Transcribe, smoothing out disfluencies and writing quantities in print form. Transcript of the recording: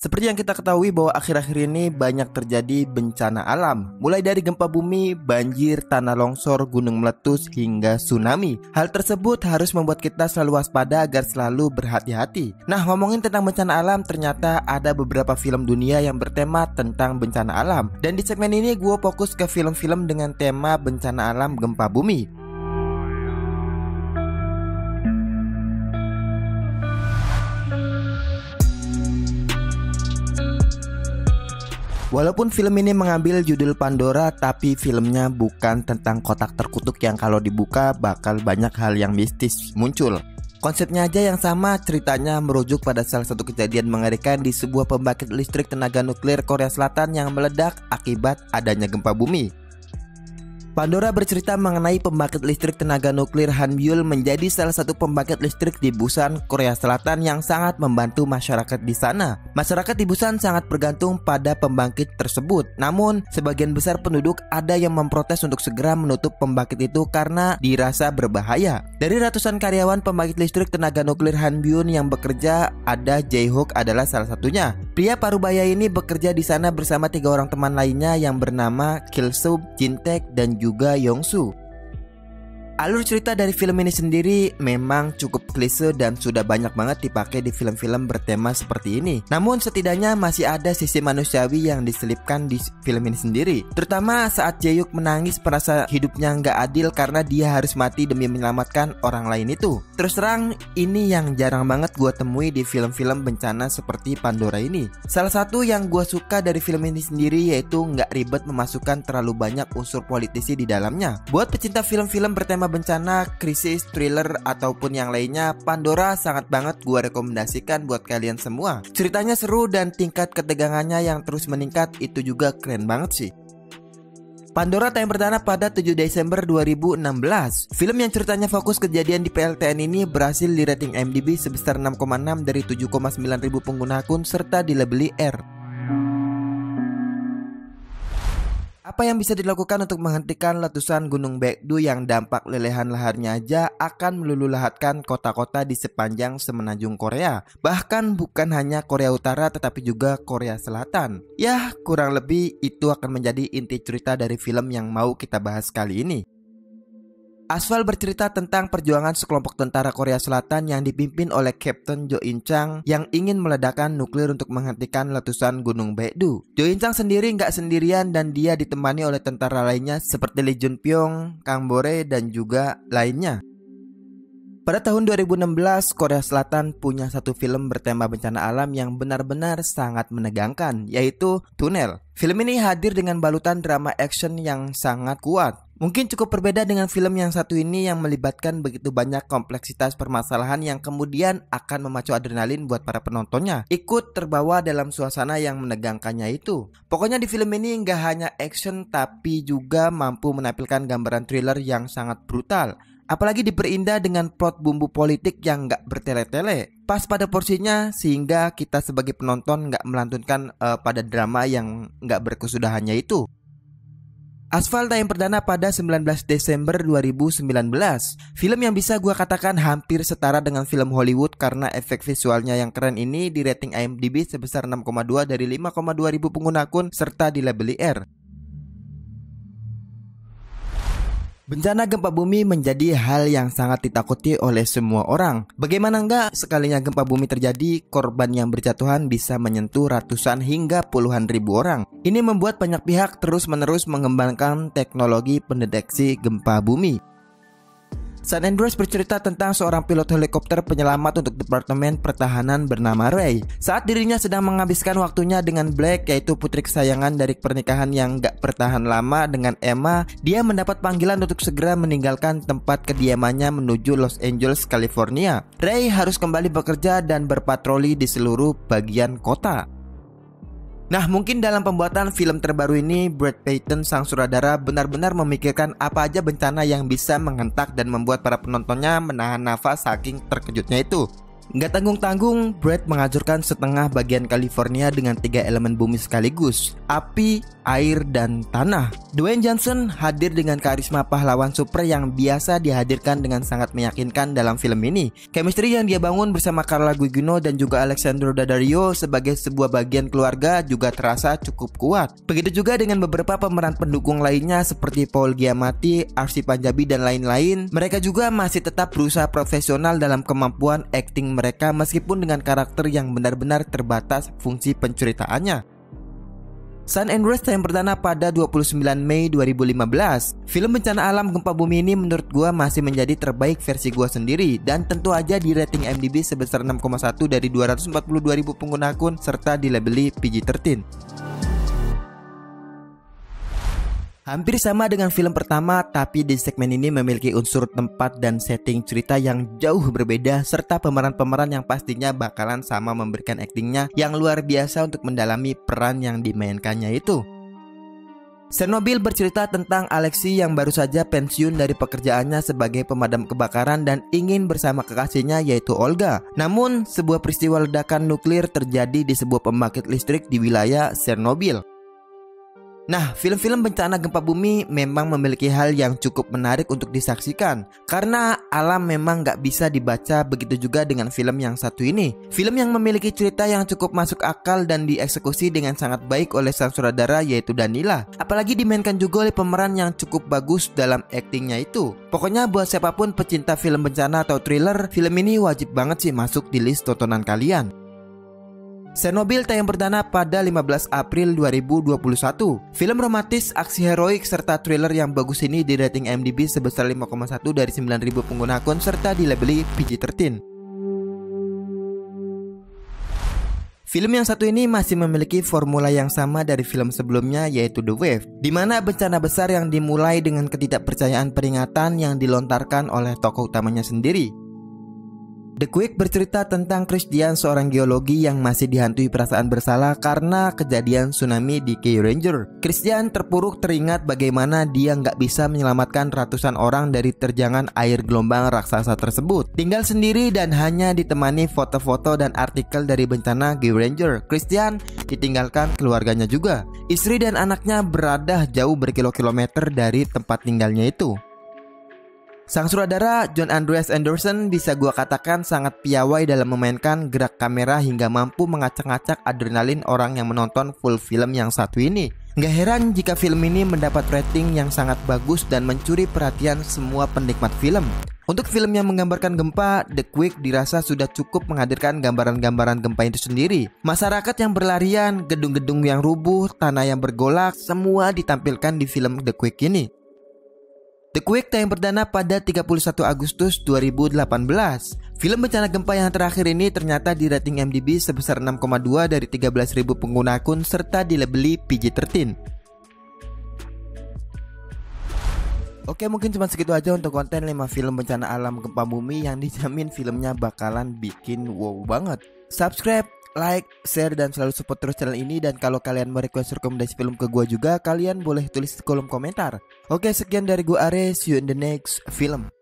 Seperti yang kita ketahui bahwa akhir-akhir ini banyak terjadi bencana alam, mulai dari gempa bumi, banjir, tanah longsor, gunung meletus, hingga tsunami. Hal tersebut harus membuat kita selalu waspada agar selalu berhati-hati. Nah, ngomongin tentang bencana alam, ternyata ada beberapa film dunia yang bertema tentang bencana alam. Dan di segmen ini gue fokus ke film-film dengan tema bencana alam gempa bumi. Walaupun film ini mengambil judul Pandora, tapi filmnya bukan tentang kotak terkutuk yang kalau dibuka bakal banyak hal yang mistis muncul. Konsepnya aja yang sama, ceritanya merujuk pada salah satu kejadian mengerikan di sebuah pembangkit listrik tenaga nuklir Korea Selatan yang meledak akibat adanya gempa bumi. Pandora bercerita mengenai pembangkit listrik tenaga nuklir Hanbyul menjadi salah satu pembangkit listrik di Busan, Korea Selatan yang sangat membantu masyarakat di sana. Masyarakat di Busan sangat bergantung pada pembangkit tersebut. Namun, sebagian besar penduduk ada yang memprotes untuk segera menutup pembangkit itu karena dirasa berbahaya. Dari ratusan karyawan pembangkit listrik tenaga nuklir Hanbyul yang bekerja, ada Jae-hook adalah salah satunya. Pria parubaya ini bekerja di sana bersama 3 orang teman lainnya yang bernama Kil-sub, Jin-taek, dan juga Yong-soo. Alur cerita dari film ini sendiri memang cukup klise dan sudah banyak banget dipakai di film-film bertema seperti ini. Namun setidaknya masih ada sisi manusiawi yang diselipkan di film ini sendiri. Terutama saat Jae-hyuk menangis merasa hidupnya nggak adil karena dia harus mati demi menyelamatkan orang lain itu. Terus terang, ini yang jarang banget gue temui di film-film bencana seperti Pandora ini. Salah satu yang gue suka dari film ini sendiri yaitu nggak ribet memasukkan terlalu banyak unsur politisi di dalamnya. Buat pecinta film-film bertema bencana, krisis, thriller, ataupun yang lainnya, Pandora sangat banget gue rekomendasikan buat kalian semua. Ceritanya seru dan tingkat ketegangannya yang terus meningkat itu juga keren banget sih. Pandora tayang perdana pada 7 Desember 2016. Film yang ceritanya fokus kejadian di PLTN ini berhasil di rating IMDb sebesar 6,6 dari 7,9 ribu pengguna akun serta dilabeli R. Apa yang bisa dilakukan untuk menghentikan letusan Gunung Baekdu yang dampak lelehan laharnya aja akan meluluhlatkan kota-kota di sepanjang semenanjung Korea. Bahkan bukan hanya Korea Utara tetapi juga Korea Selatan. Ya, kurang lebih itu akan menjadi inti cerita dari film yang mau kita bahas kali ini. Asfal bercerita tentang perjuangan sekelompok tentara Korea Selatan yang dipimpin oleh Kapten Jo In-chang yang ingin meledakkan nuklir untuk menghentikan letusan Gunung Baekdu. Jo In-chang sendiri nggak sendirian dan dia ditemani oleh tentara lainnya seperti Lee Jun-pyong, Kang Bore, dan juga lainnya. Pada tahun 2016, Korea Selatan punya satu film bertema bencana alam yang benar-benar sangat menegangkan, yaitu Tunnel. Film ini hadir dengan balutan drama action yang sangat kuat. Mungkin cukup berbeda dengan film yang satu ini yang melibatkan begitu banyak kompleksitas permasalahan yang kemudian akan memacu adrenalin buat para penontonnya ikut terbawa dalam suasana yang menegangkannya itu. Pokoknya di film ini nggak hanya action tapi juga mampu menampilkan gambaran thriller yang sangat brutal. Apalagi diperindah dengan plot bumbu politik yang nggak bertele-tele, pas pada porsinya sehingga kita sebagai penonton nggak melantunkan pada drama yang nggak berkesudahannya itu. Asfal tayang perdana pada 19 Desember 2019. Film yang bisa gua katakan hampir setara dengan film Hollywood karena efek visualnya yang keren ini di rating IMDb sebesar 6,2 dari 5,2 ribu pengguna akun serta dilabeli R. Bencana gempa bumi menjadi hal yang sangat ditakuti oleh semua orang. Bagaimana enggak sekalinya gempa bumi terjadi, korban yang berjatuhan bisa menyentuh ratusan hingga puluhan ribu orang. Ini membuat banyak pihak terus-menerus mengembangkan teknologi pendeteksi gempa bumi. San Andreas bercerita tentang seorang pilot helikopter penyelamat untuk Departemen Pertahanan bernama Ray. Saat dirinya sedang menghabiskan waktunya dengan Black, yaitu putri kesayangan dari pernikahan yang gak bertahan lama dengan Emma, dia mendapat panggilan untuk segera meninggalkan tempat kediamannya menuju Los Angeles, California. Ray harus kembali bekerja dan berpatroli di seluruh bagian kota. Nah, mungkin dalam pembuatan film terbaru ini, Brad Peyton sang sutradara benar-benar memikirkan apa aja bencana yang bisa menghentak dan membuat para penontonnya menahan nafas saking terkejutnya itu. Nggak tanggung-tanggung, Brad menghancurkan setengah bagian California dengan 3 elemen bumi sekaligus, api, air, dan tanah. Dwayne Johnson hadir dengan karisma pahlawan super yang biasa dihadirkan dengan sangat meyakinkan dalam film ini. Chemistry yang dia bangun bersama Carla Gugino dan juga Alexandra Daddario sebagai sebuah bagian keluarga juga terasa cukup kuat. Begitu juga dengan beberapa pemeran pendukung lainnya seperti Paul Giamatti, Arsy Panjabi, dan lain-lain. Mereka juga masih tetap berusaha profesional dalam kemampuan akting mereka meskipun dengan karakter yang benar-benar terbatas fungsi penceritaannya. San Andreas tayang perdana pada 29 Mei 2015. Film bencana alam gempa bumi ini menurut gua masih menjadi terbaik versi gua sendiri, dan tentu aja di rating IMDb sebesar 6,1 dari 242.000 pengguna akun serta dilabeli PG-13. Hampir sama dengan film pertama, tapi di segmen ini memiliki unsur tempat dan setting cerita yang jauh berbeda serta pemeran-pemeran yang pastinya bakalan sama memberikan aktingnya yang luar biasa untuk mendalami peran yang dimainkannya itu. Chernobyl bercerita tentang Alexei yang baru saja pensiun dari pekerjaannya sebagai pemadam kebakaran dan ingin bersama kekasihnya yaitu Olga. Namun, sebuah peristiwa ledakan nuklir terjadi di sebuah pembangkit listrik di wilayah Chernobyl. Nah, film-film bencana gempa bumi memang memiliki hal yang cukup menarik untuk disaksikan karena alam memang gak bisa dibaca. Begitu juga dengan film yang satu ini. Film yang memiliki cerita yang cukup masuk akal dan dieksekusi dengan sangat baik oleh sang sutradara yaitu Danila. Apalagi dimainkan juga oleh pemeran yang cukup bagus dalam aktingnya itu. Pokoknya buat siapapun pecinta film bencana atau thriller, film ini wajib banget sih masuk di list tontonan kalian. Chernobyl tayang perdana pada 15 April 2021. Film romantis, aksi heroik, serta thriller yang bagus ini di rating IMDb sebesar 5,1 dari 9.000 pengguna akun serta dilabeli PG-13. Film yang satu ini masih memiliki formula yang sama dari film sebelumnya yaitu The Wave, di mana bencana besar yang dimulai dengan ketidakpercayaan peringatan yang dilontarkan oleh tokoh utamanya sendiri. The Quick bercerita tentang Christian, seorang geologi yang masih dihantui perasaan bersalah karena kejadian tsunami di Key Ranger. Christian terpuruk teringat bagaimana dia nggak bisa menyelamatkan ratusan orang dari terjangan air gelombang raksasa tersebut. Tinggal sendiri dan hanya ditemani foto-foto dan artikel dari bencana Key Ranger. Christian ditinggalkan keluarganya juga. Istri dan anaknya berada jauh berkilo-kilometer dari tempat tinggalnya itu. Sang sutradara John Andreas Anderson bisa gua katakan sangat piawai dalam memainkan gerak kamera hingga mampu mengacak-ngacak adrenalin orang yang menonton full film yang satu ini. Gak heran jika film ini mendapat rating yang sangat bagus dan mencuri perhatian semua penikmat film. Untuk film yang menggambarkan gempa, The Quick dirasa sudah cukup menghadirkan gambaran-gambaran gempa itu sendiri. Masyarakat yang berlarian, gedung-gedung yang rubuh, tanah yang bergolak, semua ditampilkan di film The Quick ini. The Quick tayang perdana pada 31 Agustus 2018. Film bencana gempa yang terakhir ini ternyata di rating IMDb sebesar 6,2 dari 13.000 pengguna akun serta dilabeli PG-13. Oke, mungkin cuma segitu aja untuk konten 5 film bencana alam gempa bumi yang dijamin filmnya bakalan bikin wow banget. Subscribe, like, share, dan selalu support terus channel ini. Dan kalau kalian mau request rekomendasi film ke gua juga, kalian boleh tulis di kolom komentar. Oke, sekian dari gua Are, see you in the next film.